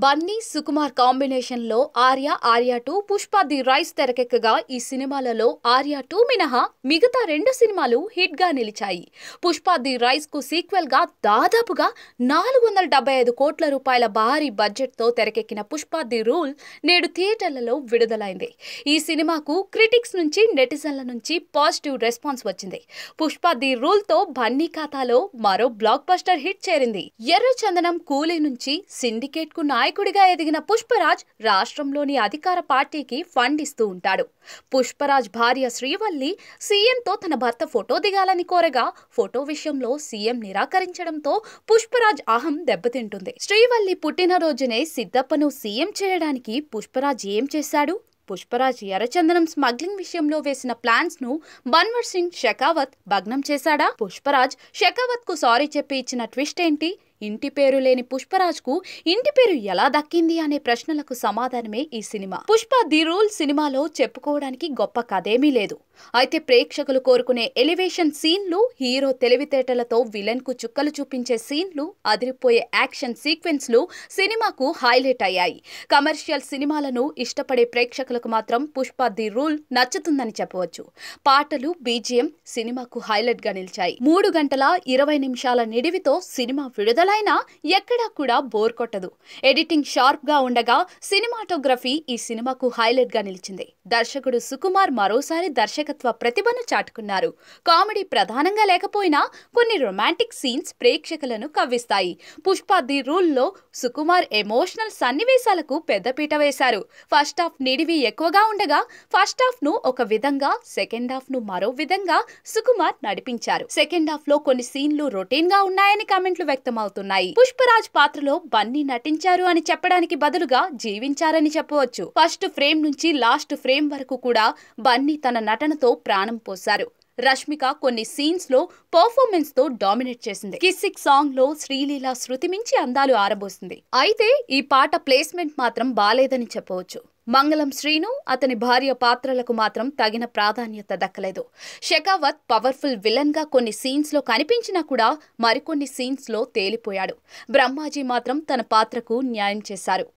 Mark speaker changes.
Speaker 1: Bunny Sukumar combination లో Arya 2 Pushpa the rice తెరకెక్కగా ఈ సినిమాలలో ఆర్య 2 మినహా మిగతా రెండు సినిమాలు హిట్ గా నిలిచాయి. పుష్ప ది రైస్ కు సీక్వెల్ గా దాదాపుగా 475 కోట్ల రూపాయల భారీ బడ్జెట్ తో తెరకెక్కిన పుష్ప ది రూల్ నేడు థియేటర్లలో విడుదలైంది. ఈ సినిమాకు క్రిటిక్స్ నుంచి నెటిజన్ల నుంచి పాజిటివ్ రెస్పాన్స్ వచ్చింది. పుష్ప ది రూల్ తో బన్నీ ఖాతాలో మరో బ్లాక్ బస్టర్ హిట్ చేరింది. ఎర్రచందనం కూలీ నుంచి సిండికేట్ కు నాయకుడిగా ఎదిగిన పుష్పరాజ్ రాష్ట్రంలోని అధికార పార్టీకి ఫండ్ ఇస్తూ ఉంటాడు. పుష్పరాజ్ భార్య శ్రీవల్లి సీఎంతో తన భర్త ఫోటో దిగాలని కోరగా ఫోటో విషయంలో సీఎం నిరాకరించడంతో పుష్పరాజ్ అహం దెబ్బతింటుంది. శ్రీవల్లి పుట్టినరోజునే సిద్ధప్పను సీఎం చేయడానికి పుష్పరాజ్ ఏం చేశాడు? పుష్పరాజ్ ఎర్రచందనం స్మగ్లింగ్ విషయంలో వేసిన ప్లాన్స్ ను బన్వర్ సింగ్ షెకావత్ భగ్నం చేశాడా? పుష్పరాజ్ షెకావత్ కు సారీ చెప్పి ఇచ్చిన ట్విస్ట్ ఏంటి? ఇంటి పేరు లేని పుష్పరాజ్ కు ఇంటి పేరు ఎలా దక్కింది అనే ప్రశ్నలకు సమాధానమే ఈ సినిమా. పుష్ప ది రూల్ సినిమాలో చెప్పుకోవడానికి గొప్ప కథేమీ లేదు. అయితే ప్రేక్షకులు కోరుకునే ఎలివేషన్ సీన్లు, హీరో తెలివితేటలతో విలన్ కు చుక్కలు చూపించే సీన్లు, అదిరిపోయే యాక్షన్ సీక్వెన్స్లు సినిమాకు హైలైట్ అయ్యాయి. కమర్షియల్ సినిమాలను ఇష్టపడే ప్రేక్షకులకు మాత్రం పుష్ప ది రూల్ నచ్చుతుందని చెప్పవచ్చు. పాటలు, బీజిఎం సినిమాకు హైలైట్ గా నిలిచాయి. 3 గంటల 20 నిమిషాల నిడివితో సినిమా విడుదలైనా ఎక్కడా కూడా బోర్ కొట్టదు. ఎడిటింగ్ షార్ప్ గా ఉండగా సినిమాటోగ్రఫీ ఈ సినిమాకు హైలైట్ గా నిలిచింది. దర్శకుడు సుకుమార్ మరోసారి దర్శకత్వ ప్రతిభను చాటుకున్నారు. కామెడీ ప్రధానంగా లేకపోయినా కొన్ని రొమాంటిక్ సీన్స్ ప్రేక్షకులను కవ్విస్తాయి. పుష్ప ది రూల్ లో సుకుమార్ ఎమోషనల్ సన్నివేశాలకు పెద్దపీట వేశారు. ఫస్ట్ హాఫ్ నిడివి ఎక్కువగా ఉండగా ఫస్ట్ హాఫ్ ను ఒక విధంగా, సెకండ్ హాఫ్ ను మరో విధంగా సుకుమార్ నడిపించారు. సెకండ్ హాఫ్ లో కొన్ని సీన్లు రొటీన్ గా ఉన్నాయని కామెంట్లు వ్యక్తమవుతున్నాయి. పుష్పరాజ్ పాత్రలో బన్నీ నటించారు అని చెప్పడానికి బదులుగా జీవించారని చెప్పవచ్చు. ఫస్ట్ ఫ్రేమ్ నుంచి లాస్ట్ ఫ్రేమ్ వరకు కూడా బన్నీ తన నటనతో ప్రాణం పోశారు. రష్మిక కొన్ని సీన్స్ లో పర్ఫార్మెన్స్ తో డామినేట్ చేసింది. కిస్సిక్ సాంగ్ లో శ్రీలీల శృతి మించి అందాలు ఆరబోసింది. అయితే ఈ పాట ప్లేస్మెంట్ మాత్రం బాలేదని చెప్పవచ్చు. మంగళం శ్రీను, అతని భార్య పాత్రలకు మాత్రం తగిన ప్రాధాన్యత దక్కలేదు. షెకావత్ పవర్ఫుల్ విలన్ గా కొన్ని సీన్స్ లో కనిపించినా కూడా మరికొన్ని సీన్స్ లో తేలిపోయాడు. బ్రహ్మాజీ మాత్రం తన పాత్రకు న్యాయం చేశారు.